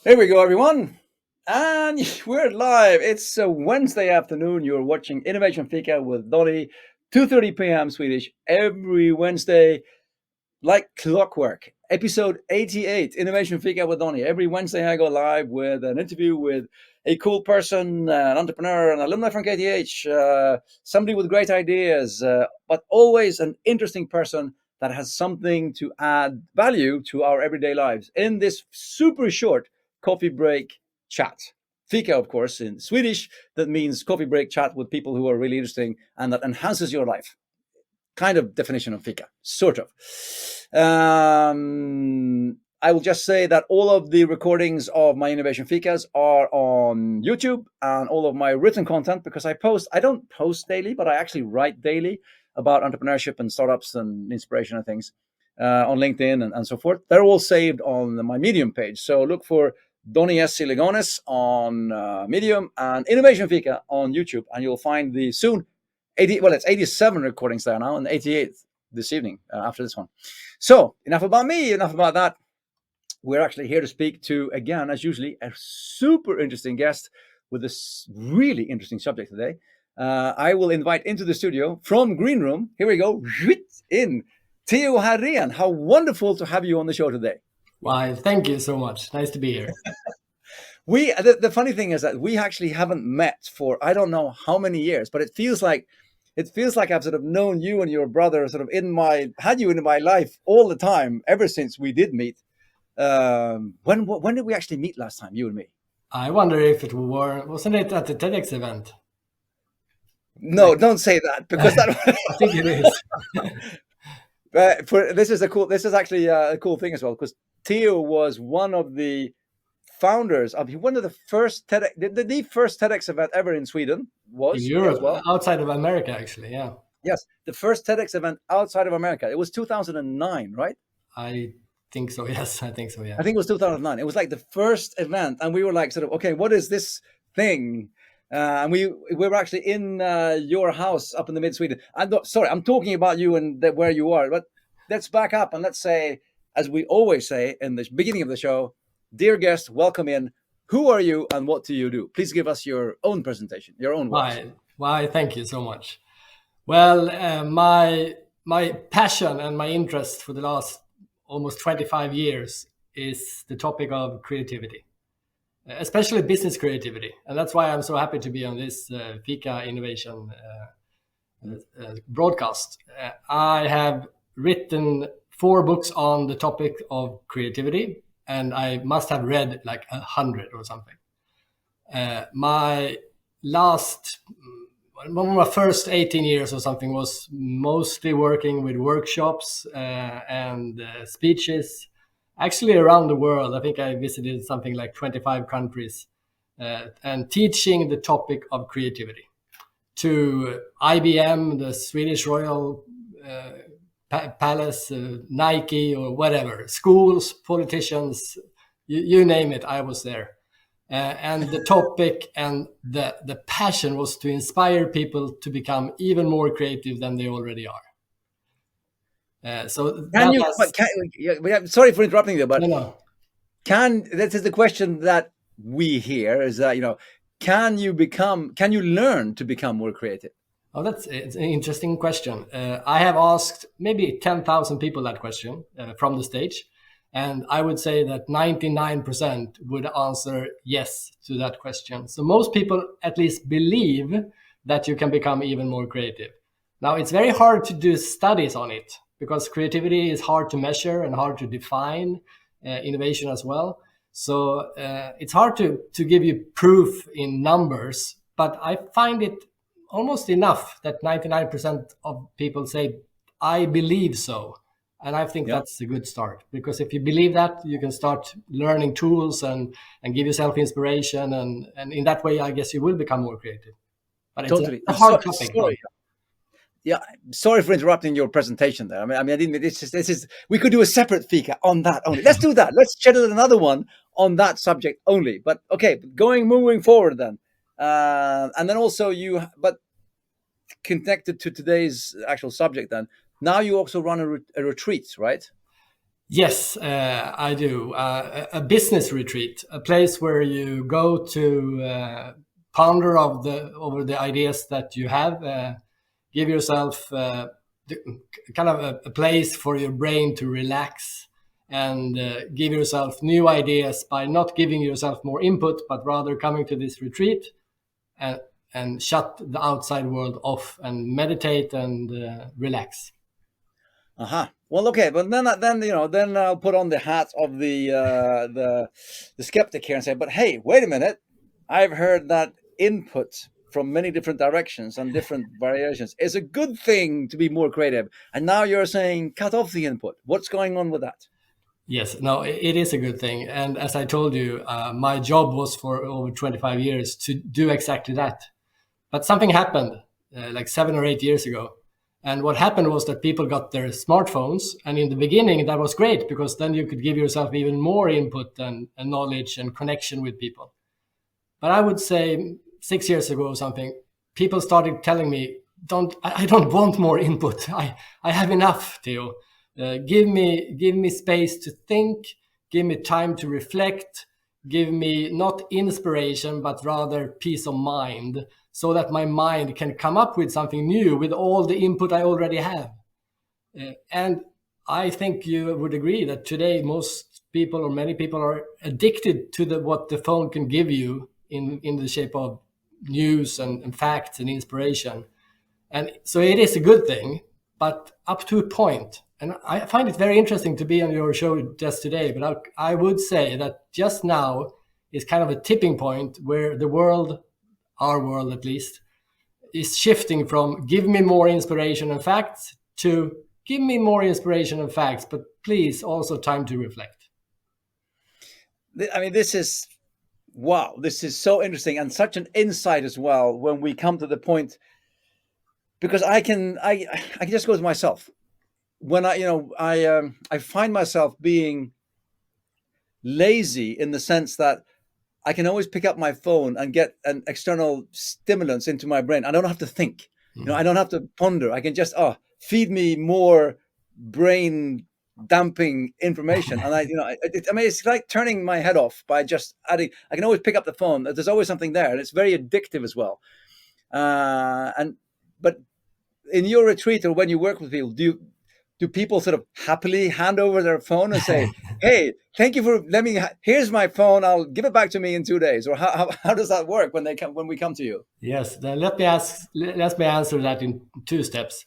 Here we go, everyone. And we're live. It's a Wednesday afternoon. You're watching Innovation Fika with Donny, 2:30 p.m. Swedish, every Wednesday, like clockwork. Episode 88, Innovation Fika with Donny. Every Wednesday, I go live with an interview with a cool person, an entrepreneur, an alumni from KTH, somebody with great ideas, but always an interesting person that has something to add value to our everyday lives in this super short coffee break chat. Fika, of course, in Swedish, that means coffee break chat with people who are really interesting and that enhances your life. Kind of definition of Fika, sort of. I will just say that all of the recordings of my Innovation Fikas are on YouTube, and all of my written content, because I don't post daily, but I actually write daily about entrepreneurship and startups and inspiration and things on LinkedIn and so forth. They're all saved on my Medium page. So look for Donny S. Ligones on Medium and Innovation Fika on YouTube, and you'll find the soon 80, well, it's 87 recordings there now, and 88th this evening after this one. So enough about me, enough about that. We're actually here to speak to, again, as usually, a super interesting guest with this really interesting subject today. I will invite into the studio from Green Room, here we go, in Teo Härén. How wonderful to have you on the show today. Why, thank you so much. Nice to be here. The funny thing is that we actually haven't met for I don't know how many years, but it feels like I've sort of known you and your brother sort of had you in my life all the time ever since we did meet. When did we actually meet last time, you and me? I wonder if wasn't it at the TEDx event? No, don't say that, because that I think it is. This is actually a cool thing as well, because Teo was one of the founders of one of the first TEDx, the first TEDx event ever in Sweden was in Europe, as well. Outside of America, actually, yeah. Yes, the first TEDx event outside of America. It was 2009, right? I think so. Yes, I think so. Yeah. I think it was 2009. It was like the first event, and we were like, sort of, okay, what is this thing? And we were actually in your house up in the mid Sweden. Sorry, I'm talking about you and where you are, but let's back up and let's say, as we always say in the beginning of the show, dear guest, welcome in. Who are you and what do you do? Please give us your own presentation, your own words. Why? Thank you so much. Well, my passion and my interest for the last almost 25 years is the topic of creativity, especially business creativity, and that's why I'm so happy to be on this Fika Innovation broadcast. I have written 4 books on the topic of creativity, and I must have read like 100 or something. My first 18 years or something was mostly working with workshops and speeches, actually around the world. I think I visited something like 25 countries and teaching the topic of creativity to IBM, the Swedish Royal Palace, Nike, or whatever, schools, politicians, you name it, I was there. And the topic and the passion was to inspire people to become even more creative than they already are. Sorry for interrupting you, but no. This is the question that we hear is that, can you learn to become more creative? Oh, it's an interesting question. I have asked maybe 10,000 people that question from the stage. And I would say that 99% would answer yes to that question. So most people at least believe that you can become even more creative. Now, it's very hard to do studies on it because creativity is hard to measure and hard to define, innovation as well. So it's hard to give you proof in numbers, but I find it almost enough that 99% of people say, I believe so. And I think that's a good start, because if you believe that, you can start learning tools and give yourself inspiration. And in that way, I guess you will become more creative. But it's a hard topic. Yeah, sorry for interrupting your presentation there. I didn't. This is. We could do a separate Fika on that only. Let's do that. Let's schedule another one on that subject only. But okay, moving forward then, and then also but connected to today's actual subject then. Now you also run a retreat, right? Yes, I do. A business retreat, a place where you go to ponder over the ideas that you have. Give yourself kind of a place for your brain to relax and give yourself new ideas by not giving yourself more input, but rather coming to this retreat and shut the outside world off and meditate and relax. Uh-huh. Well, okay, but then I'll put on the hat of the skeptic here and say, but hey, wait a minute. I've heard that input from many different directions and different variations is a good thing to be more creative. And now you're saying cut off the input. What's going on with that? Yes, no, it is a good thing. And as I told you, my job was for over 25 years to do exactly that. But something happened like 7 or 8 years ago. And what happened was that people got their smartphones. And in the beginning, that was great because then you could give yourself even more input and knowledge and connection with people. But I would say 6 years ago or something, people started telling me, I don't want more input. I have enough, Theo. Give me space to think, give me time to reflect, give me not inspiration, but rather peace of mind, so that my mind can come up with something new with all the input I already have. And I think you would agree that today most people or many people are addicted to what the phone can give you in the shape of news and facts and inspiration. And so it is a good thing, but up to a point. And I find it very interesting to be on your show just today, but I would say that just now is kind of a tipping point where the world, our world at least, is shifting from give me more inspiration and facts to give me more inspiration and facts, but please also time to reflect. I mean, this is wow. This is so interesting and such an insight as well when we come to the point because I can just go to myself when I find myself being lazy in the sense that I can always pick up my phone and get an external stimulants into my brain. I don't have to think. I don't have to ponder. I can just feed me more brain dumping information, and I mean, it's like turning my head off by just adding. I can always pick up the phone. There's always something there, and it's very addictive as well. And but in your retreat or when you work with people, do people sort of happily hand over their phone and say, "Hey, thank you for here's my phone. I'll give it back to me in 2 days," or how does that work when we come to you? Yes, then let me answer that in two steps.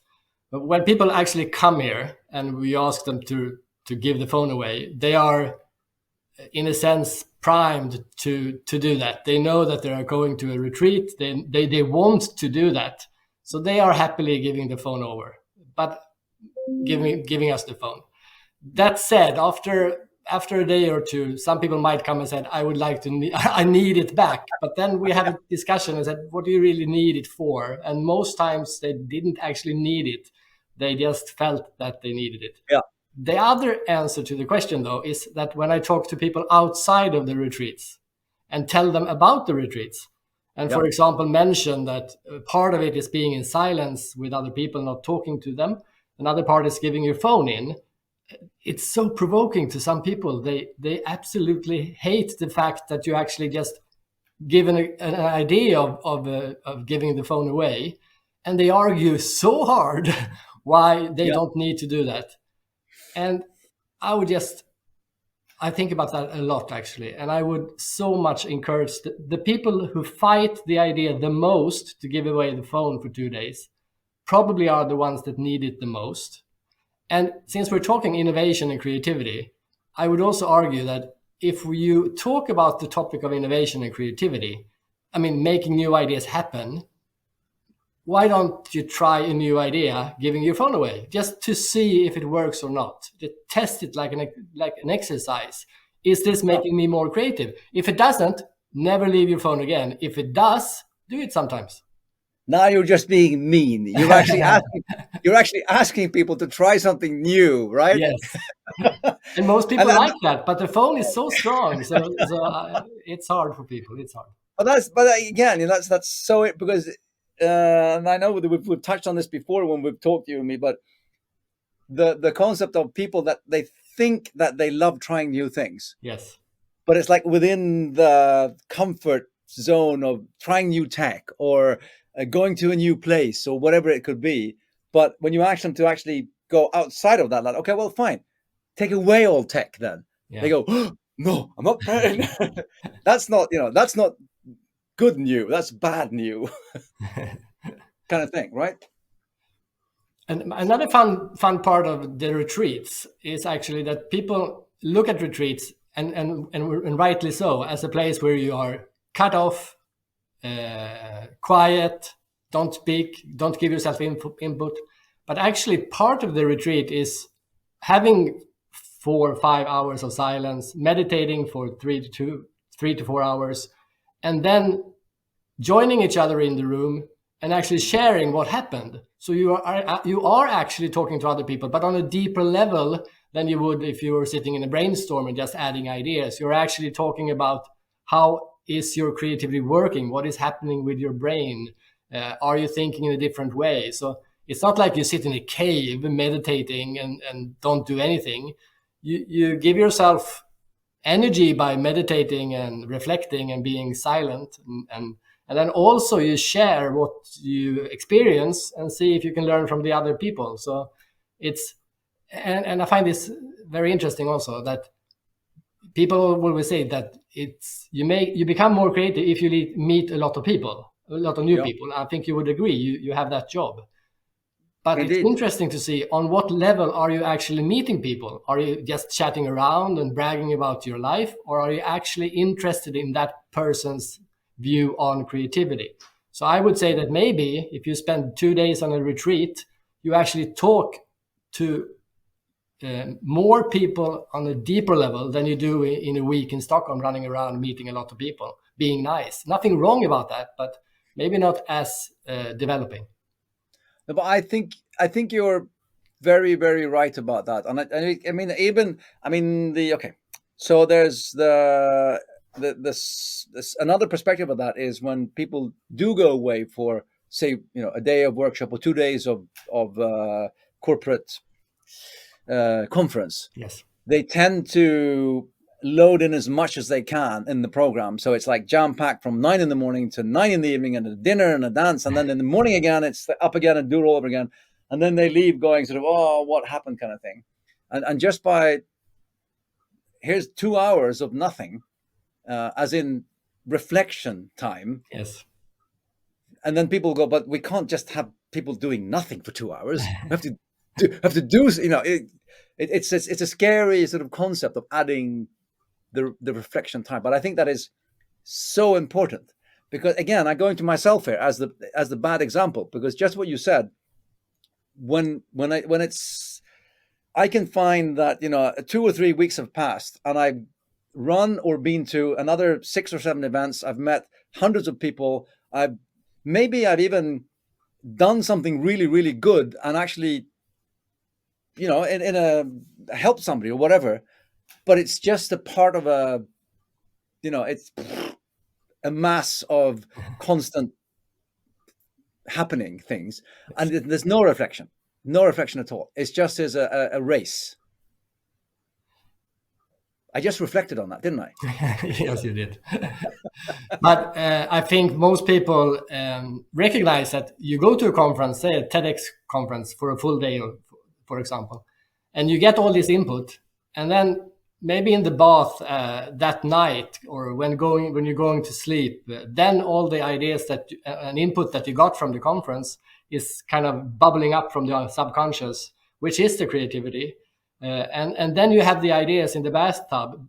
But when people actually come here and we ask them to give the phone away, they are in a sense primed to do that. They know that they are going to a retreat. They want to do that, so they are happily giving the phone over, but giving us the phone. That said, after a day or two, some people might come and said, "I would like to, I need it back." But then we have a discussion and said, "What do you really need it for?" And most times they didn't actually need it; they just felt that they needed it. Yeah, The other answer to the question, though, is that when I talk to people outside of the retreats and tell them about the retreats, and yeah, for example, mention that part of it is being in silence with other people, not talking to them, another part is giving your phone in, it's so provoking to some people. They absolutely hate the fact that you actually just give an idea of giving the phone away, and they argue so hard why they yeah. don't need to do that. And I think about that a lot actually, and I would so much encourage the people who fight the idea the most to give away the phone for 2 days probably are the ones that need it the most. And since we're talking innovation and creativity, I would also argue that if you talk about the topic of innovation and creativity, I mean, making new ideas happen, why don't you try a new idea giving your phone away just to see if it works or not? Just test it like an exercise. Is this making me more creative? If it doesn't, never leave your phone again. If it does, do it sometimes. Now you're just being mean. You're actually asking people to try something new, right? Yes. And most and, people and like that, but the phone is so strong, so it's hard for people. It's hard. but again, that's so it because and I know that we've touched on this before when we've talked you and me, but the concept of people that they think that they love trying new things, Yes. but it's like within the comfort zone of trying new tech or going to a new place or whatever it could be. But when you ask them to actually go outside of that, like, okay, well, fine, take away all tech then. Yeah. They go, oh, no, I'm not trying. That's not, that's not good new. That's bad new kind of thing, right? And another fun part of the retreats is actually that people look at retreats and rightly so, as a place where you are cut off, quiet, don't speak, don't give yourself input. But actually, part of the retreat is having 4 or 5 hours of silence, meditating for 3 to 4 hours, and then joining each other in the room and actually sharing what happened. So you are actually talking to other people, but on a deeper level than you would if you were sitting in a brainstorm and just adding ideas. You're actually talking about how is your creativity working? What is happening with your brain? Are you thinking in a different way? So it's not like you sit in a cave meditating and don't do anything. You give yourself energy by meditating and reflecting and being silent, and then also you share what you experience and see if you can learn from the other people. So it's and I find this very interesting also, that people will say that you become more creative if you meet a lot of people, a lot of new people. I think you would agree, you have that job. But Indeed. It's interesting to see on what level are you actually meeting people? Are you just chatting around and bragging about your life, or are you actually interested in that person's view on creativity? So I would say that maybe if you spend 2 days on a retreat, you actually talk to more people on a deeper level than you do in a week in Stockholm, running around meeting a lot of people, being nice. Nothing wrong about that, but maybe not as developing. But I think you're very, very right about that. And I mean, okay. So there's this another perspective of that is when people do go away for, say, a day of workshop or 2 days of corporate conference. Yes. They tend to load in as much as they can in the program. So it's like jam packed from 9 in the morning to 9 in the evening, and a dinner and a dance. And then in the morning again, it's up again and do it all over again. And then they leave going sort of, oh, what happened kind of thing. And just by, here's 2 hours of nothing, as in reflection time. Yes. And then people go, but we can't just have people doing nothing for 2 hours. We have to do, it's a scary sort of concept of adding the reflection time. But I think that is so important, because again, I'm going to myself here as the bad example, because just what you said, when it's, I can find that 2 or 3 weeks have passed and I've run or been to another 6 or 7 events. I've met hundreds of people. I've even done something really, really good and actually in a help somebody or whatever, but it's just a part of it's a mass of constant happening things, and there's no reflection at all. It's just as a race. I just reflected on that, didn't I? Yes, you did. But I think most people recognize that you go to a conference, say a TEDx conference for a full day, for example, and you get all this input, and then maybe in the bath that night, or when you're going to sleep, then all the ideas and input that you got from the conference is kind of bubbling up from the subconscious, which is the creativity. And then you have the ideas in the bathtub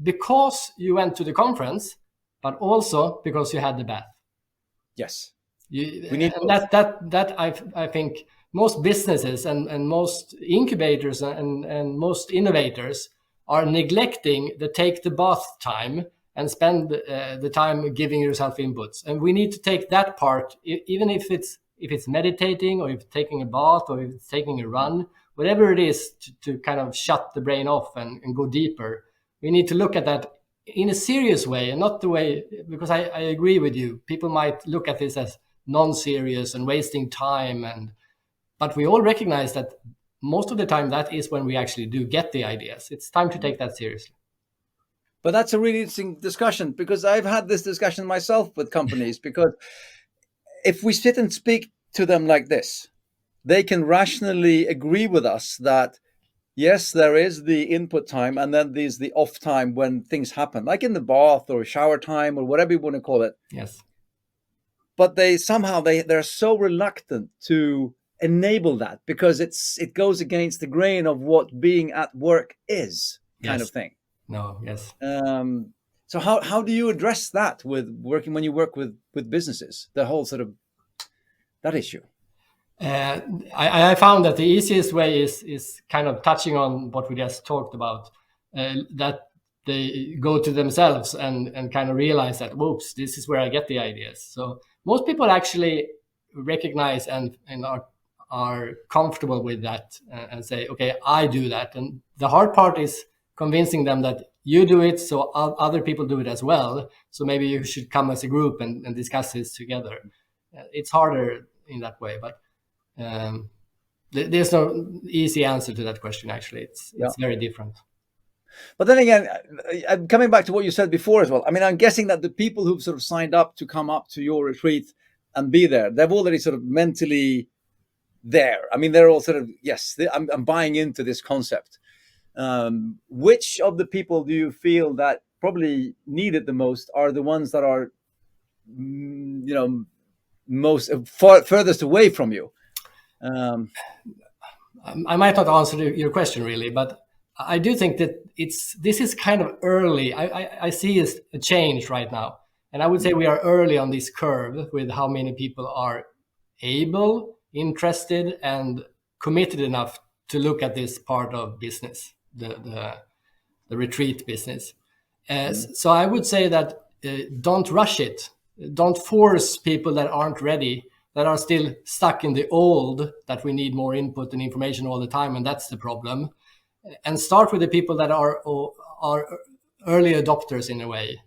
because you went to the conference, but also because you had the bath. Yes, we need that. I think most businesses and most incubators and most innovators are neglecting the take the bath time and spend the time giving yourself inputs. And we need to take that part, even if it's meditating, or if it's taking a bath, or if it's taking a run, whatever it is, to kind of shut the brain off and go deeper. We need to look at that in a serious way, and not the way, because I agree with you. People might look at this as non-serious and wasting time, but we all recognize that most of the time that is when we actually do get the ideas. It's time to take that seriously. But that's a really interesting discussion, because I've had this discussion myself with companies, because if we sit and speak to them like this, they can rationally agree with us that yes, there is the input time, and then there's the off time when things happen, like in the bath or shower time or whatever you want to call it. Yes. But they're so reluctant to enable that, because it goes against the grain of what being at work is, kind of thing. No. Yes. So how do you address that when you work with businesses, the whole sort of that issue? I found that the easiest way is kind of touching on what we just talked about, that they go to themselves and kind of realize that, whoops, this is where I get the ideas. So most people actually recognize and are comfortable with that, and say, okay, I do that. And the hard part is convincing them that you do it, so other people do it as well. So maybe you should come as a group and discuss this together. It's harder in that way, but there's no easy answer to that question. Actually, it's very different. But then again, I'm coming back to what you said before as well. I mean, I'm guessing that the people who've sort of signed up to come up to your retreat and be there, they've already sort of mentally there. I mean, they're all sort of, yes, I'm buying into this concept. Which of the people do you feel that probably need it the most are the ones that are, most furthest away from you? I might not answer your question really, but I do think that this is kind of early. I see a change right now, and I would say we are early on this curve with how many people are able, interested, and committed enough to look at this part of business, the retreat business. So I would say that don't rush it. Don't force people that aren't ready, that are still stuck in the old, that we need more input and information all the time, and that's the problem. And start with the people that are early adopters in a way,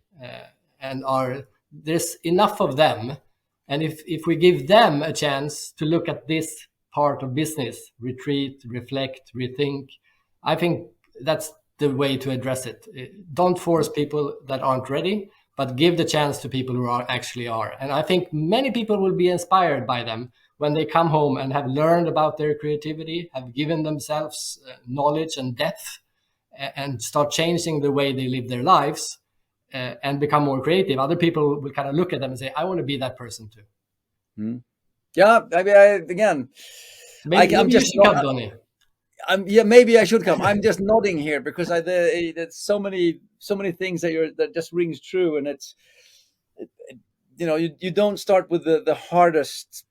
and there's enough of them. And if we give them a chance to look at this part of business, retreat, reflect, rethink, I think that's the way to address it. Don't force people that aren't ready, but give the chance to people who actually are. And I think many people will be inspired by them when they come home and have learned about their creativity, have given themselves knowledge and depth, and start changing the way they live their lives, and become more creative. Other people will kind of look at them and say, I want to be that person too. Mm-hmm. Yeah, I mean, maybe I'm just come, Donnie. Maybe I should come. I'm just nodding here because there's so many things that just rings true, and you don't start with the hardest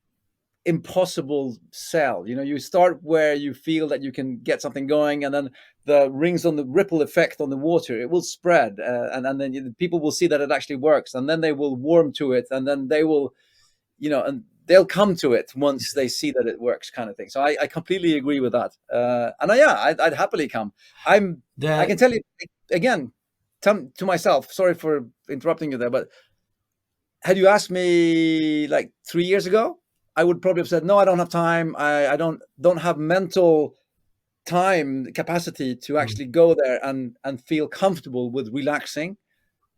impossible sell. You start where you feel that you can get something going, and then the rings on the ripple effect on the water, it will spread, and then people will see that it actually works, and then they will warm to it, and then they will, and they'll come to it once they see that it works, kind of thing. So I completely agree with that. I'd happily come. I can tell you again, to myself, sorry for interrupting you there, but had you asked me like 3 years ago, I would probably have said, no, I don't have time. I don't have mental time capacity to actually go there and feel comfortable with relaxing.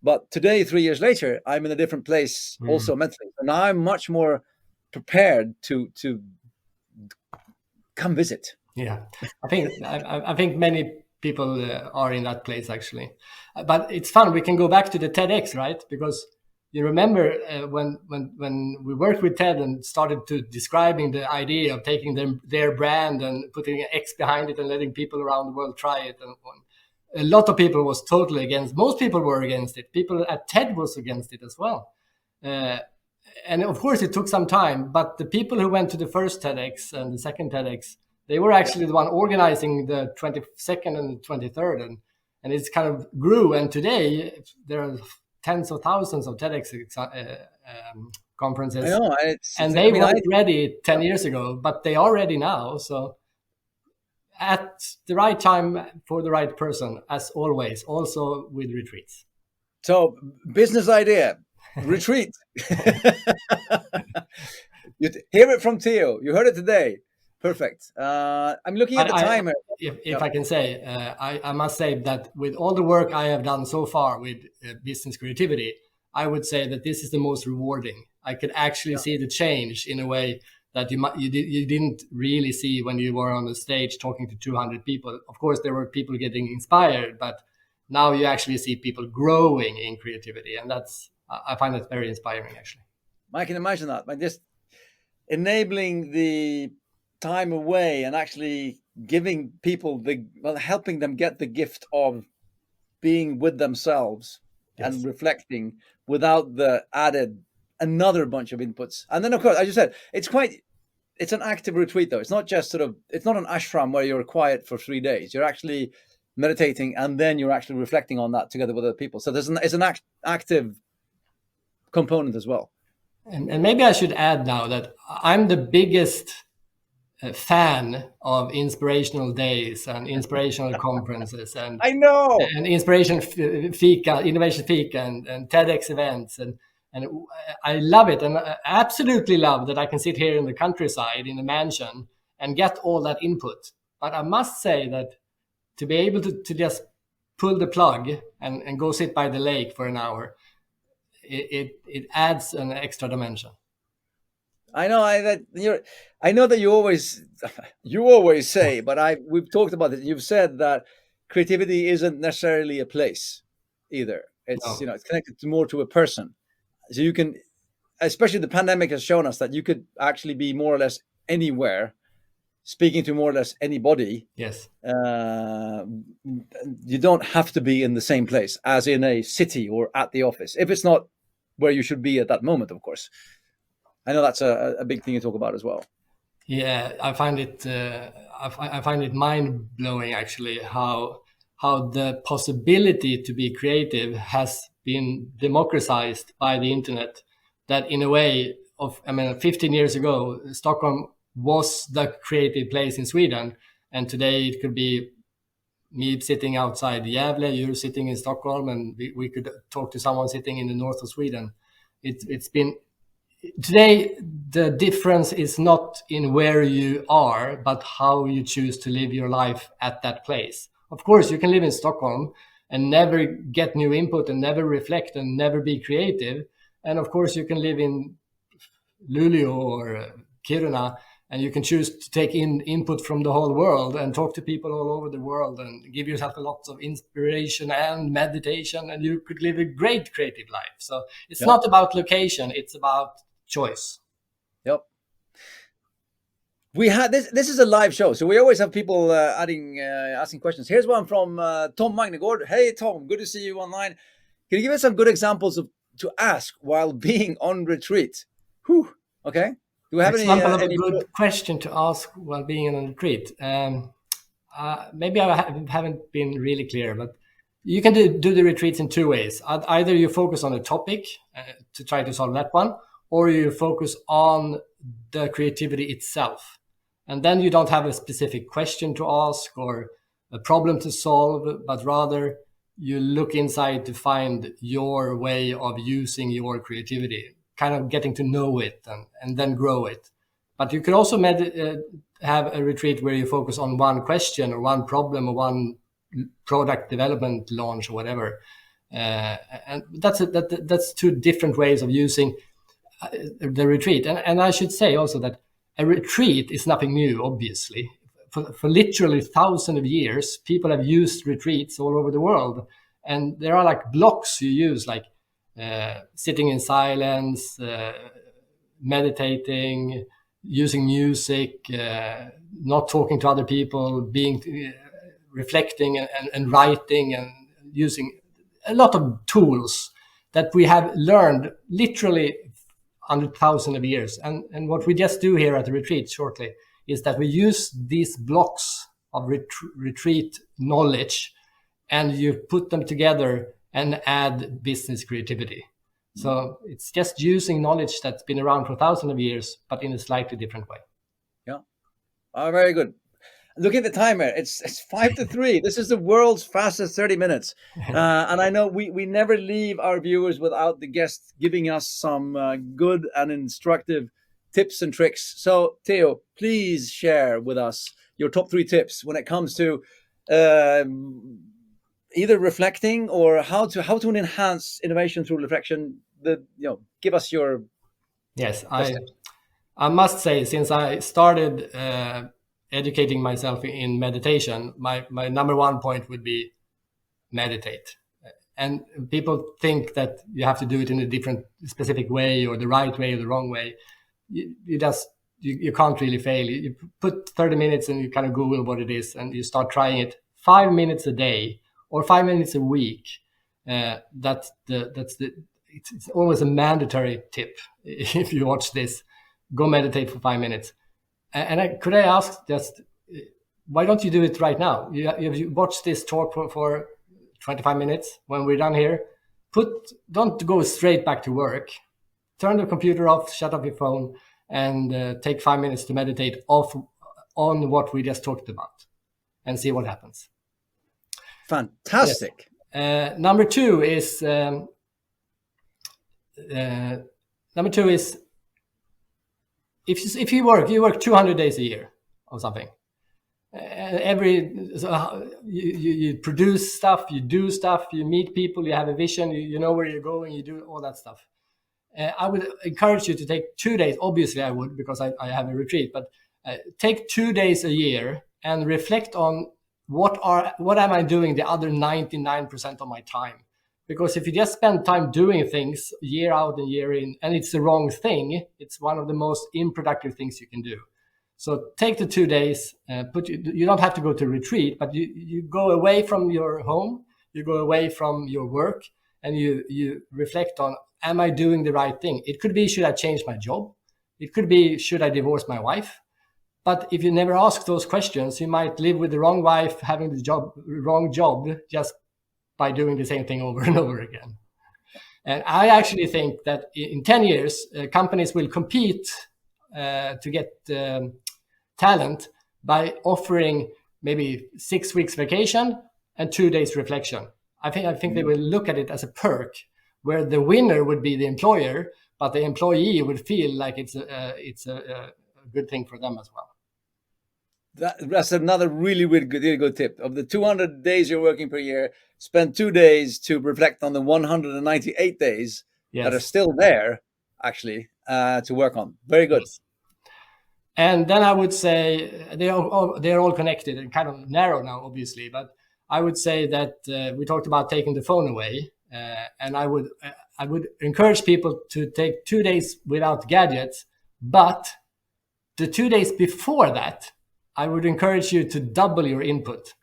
But today, 3 years later, I'm in a different place also mentally. And now I'm much more prepared to come visit. Yeah, I think many people are in that place actually. But it's fun. We can go back to the TEDx, right? Because you remember when we worked with TED and started to describing the idea of taking their brand and putting an X behind it and letting people around the world try it, and a lot of people was totally against. Most people were against it. People at TED was against it as well. And of course, it took some time. But the people who went to the first TEDx and the second TEDx, they were actually the one organizing the 22nd and the 23rd. And it's kind of grew. And today, there are tens of thousands of TEDx conferences. I know, and they weren't ready 10 years ago, but they are ready now. So at the right time for the right person, as always, also with retreats. So business idea, retreat. You hear it from Teo. You heard it today. Perfect. I'm looking at But the timer. if Yep. I can say, I must say that with all the work I have done so far with business creativity, I would say that this is the most rewarding. I could actually Yeah. see the change in a way that you didn't really see when you were on the stage talking to 200 people. Of course, there were people getting inspired, but now you actually see people growing in creativity, and I find that very inspiring, actually. I can imagine that. But just enabling the time away and actually giving people helping them get the gift of being with themselves and Yes. reflecting without the added another bunch of inputs. And then, of course, as you said, it's an active retreat though. It's not just it's not an ashram where you're quiet for 3 days. You're actually meditating and then you're actually reflecting on that together with other people. So it's an active component as well. And maybe I should add now that I'm the biggest fan of inspirational days and inspirational conferences I know. and Fika, Innovation Fika, and TEDx events, and I love it, and I absolutely love that I can sit here in the countryside in a mansion and get all that input. But I must say that to be able to just pull the plug and go sit by the lake for an hour, it adds an extra dimension. I know I know that you always say, but we've talked about it. You've said that creativity isn't necessarily a place either. It's No. it's connected more to a person. So you can, especially the pandemic has shown us that you could actually be more or less anywhere, speaking to more or less anybody. Yes. You don't have to be in the same place as in a city or at the office if it's not where you should be at that moment, of course. I know that's a big thing you talk about as well. Yeah, I find it I find it mind blowing actually how the possibility to be creative has been democratized by the internet. That in a way of, I mean, 15 years ago, Stockholm was the creative place in Sweden, and today it could be me sitting outside Gävle, you're sitting in Stockholm, and we could talk to someone sitting in the north of Sweden. It's been today, the difference is not in where you are, but how you choose to live your life at that place. Of course, you can live in Stockholm and never get new input and never reflect and never be creative. And of course, you can live in Luleå or Kiruna, and you can choose to take in input from the whole world and talk to people all over the world and give yourself a lot of inspiration and meditation, and you could live a great creative life. So it's Yep. not about location, it's about choice. Yep. We had this is a live show, so we always have people asking questions. Here's one from Tom Magnegård. Hey Tom, good to see you online. Can you give us some good examples to ask while being on retreat? Whew. Okay. Do we have Example of a any good question to ask while being on a retreat. Maybe I haven't been really clear, but you can do the retreats in two ways. Either you focus on a topic to try to solve that one, or you focus on the creativity itself. And then you don't have a specific question to ask or a problem to solve, but rather you look inside to find your way of using your creativity, kind of getting to know it and then grow it. But you could also have a retreat where you focus on one question or one problem or one product development launch or whatever. And that's two different ways of using the retreat. And I should say also that a retreat is nothing new, obviously. For literally thousands of years, people have used retreats all over the world. And there are like blocks you use, like sitting in silence, meditating, using music, not talking to other people, being reflecting and writing, and using a lot of tools that we have learned literally 100,000 of years. And what we just do here at the retreat shortly is that we use these blocks of retreat knowledge and you put them together and add business creativity. So it's just using knowledge that's been around for thousands of years, but in a slightly different way. Yeah. Very good. Look at the timer. It's 5 to 3. This is the world's fastest 30 minutes. And I know we never leave our viewers without the guest giving us some good and instructive tips and tricks. So, Theo, please share with us your top 3 tips when it comes to either reflecting or how to enhance innovation through reflection. Give us your Yes, I must say, since I started educating myself in meditation, my number 1 point would be meditate. And people think that you have to do it in a different specific way, or the right way or the wrong way. You can't really fail. You put 30 minutes and you kind of Google what it is and you start trying it 5 minutes a day or 5 minutes a week. It's always a mandatory tip. If you watch this, go meditate for 5 minutes. And could I ask just, why don't you do it right now? You watch this talk for 25 minutes. When we're done here, don't go straight back to work. Turn the computer off, shut off your phone, and take 5 minutes to meditate on what we just talked about and see what happens. Fantastic. Yes. Number two is if you work 200 days a year or something. You produce stuff, you do stuff, you meet people, you have a vision, you know where you're going, you do all that stuff. I would encourage you to take 2 days. Obviously, I would, because I have a retreat. But take 2 days a year and reflect on what am I doing the other 99% of my time. Because if you just spend time doing things year out and year in, and it's the wrong thing, it's one of the most unproductive things you can do. So take the 2 days. You don't have to go to retreat, but you go away from your home, you go away from your work, and you reflect on, am I doing the right thing? It could be, should I change my job? It could be, should I divorce my wife? But if you never ask those questions, you might live with the wrong wife, having the wrong job, just by doing the same thing over and over again. And I actually think that in 10 years, companies will compete to get talent by offering maybe 6 weeks vacation and 2 days reflection. I think they will look at it as a perk, where the winner would be the employer, but the employee would feel like it's a good thing for them as well. That's another really good tip. Of the 200 days you're working per year, spend 2 days to reflect on the 198 days that are still there, actually, to work on. Very good. Yes. And then I would say they're all connected and kind of narrow now, obviously. But I would say that we talked about taking the phone away, and I would encourage people to take 2 days without gadgets. But the 2 days before that, I would encourage you to double your input.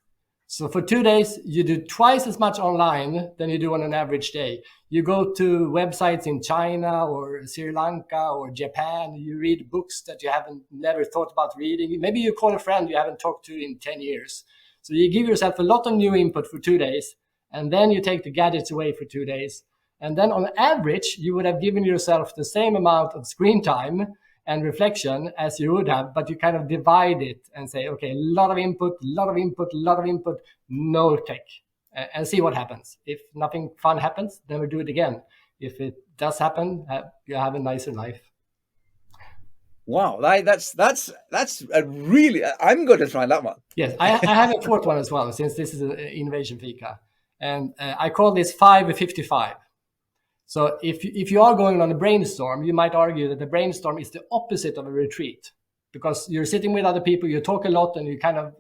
So for 2 days, you do twice as much online than you do on an average day. You go to websites in China or Sri Lanka or Japan. You read books that you never thought about reading. Maybe you call a friend you haven't talked to in 10 years. So you give yourself a lot of new input for 2 days, and then you take the gadgets away for 2 days. And then on average, you would have given yourself the same amount of screen time and reflection as you would have, but you kind of divide it and say, okay, a lot of input, no tech, and see what happens. If nothing fun happens, then we do it again. If it does happen, you have a nicer life. Wow, that's a really, I'm going to try that one. Yes, I have a fourth one as well, since this is an Innovation Fika, and I call this 5-55. So if you are going on a brainstorm, you might argue that the brainstorm is the opposite of a retreat, because you're sitting with other people, you talk a lot, and you kind of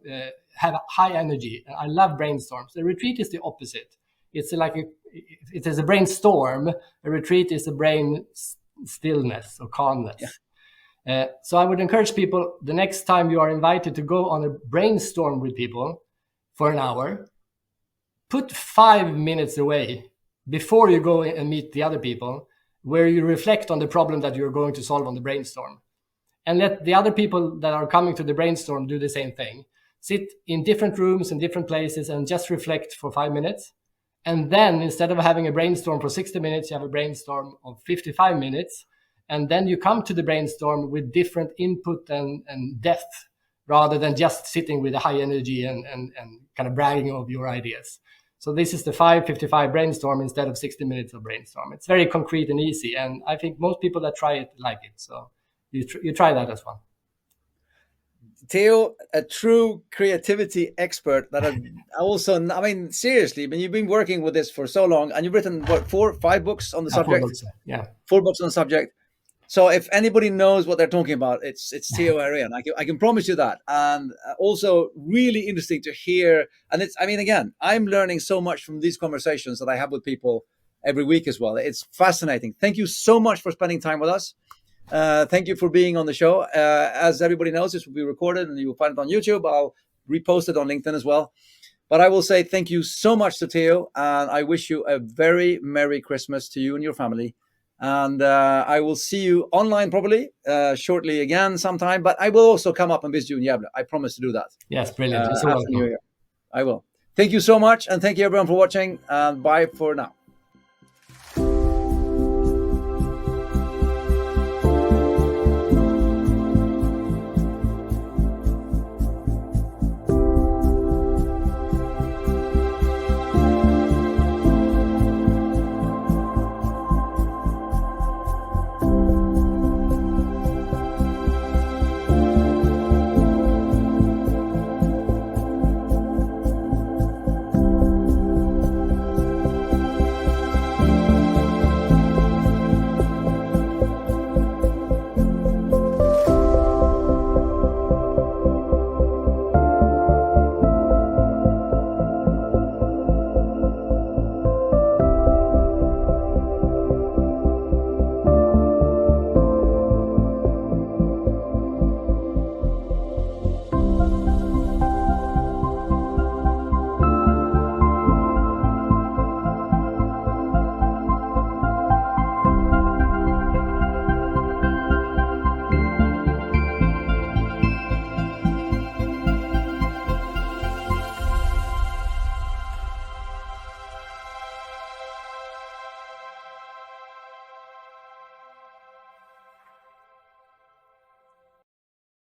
have high energy. And I love brainstorms. The retreat is the opposite. It's like it is a brainstorm. A retreat is a brain stillness or calmness. Yeah. So I would encourage people, the next time you are invited to go on a brainstorm with people for an hour, put 5 minutes away before you go and meet the other people, where you reflect on the problem that you're going to solve on the brainstorm. And let the other people that are coming to the brainstorm do the same thing. Sit in different rooms and different places and just reflect for 5 minutes. And then instead of having a brainstorm for 60 minutes, you have a brainstorm of 55 minutes. And then you come to the brainstorm with different input and depth, rather than just sitting with a high energy and kind of bragging of your ideas. So this is the 5-55 brainstorm instead of 60 minutes of brainstorm. It's very concrete and easy. And I think most people that try it like it. So you try that as well. Teo, a true creativity expert that I mean, seriously, I mean, you've been working with this for so long and you've written, what, 5 books on the subject? 4 books, yeah. 4 books on the subject. So if anybody knows what they're talking about, it's Teo Härén. I can promise you that. And also really interesting to hear. And I mean, again, I'm learning so much from these conversations that I have with people every week as well. It's fascinating. Thank you so much for spending time with us. Thank you for being on the show. As everybody knows, this will be recorded and you will find it on YouTube. I'll repost it on LinkedIn as well. But I will say thank you so much to Teo, and I wish you a very Merry Christmas to you and your family. And I will see you online probably shortly again sometime. But I will also come up and visit you in Gävle. I promise to do that. Yes, brilliant. After New Year. I will. Thank you so much, and thank you everyone for watching. And bye for now.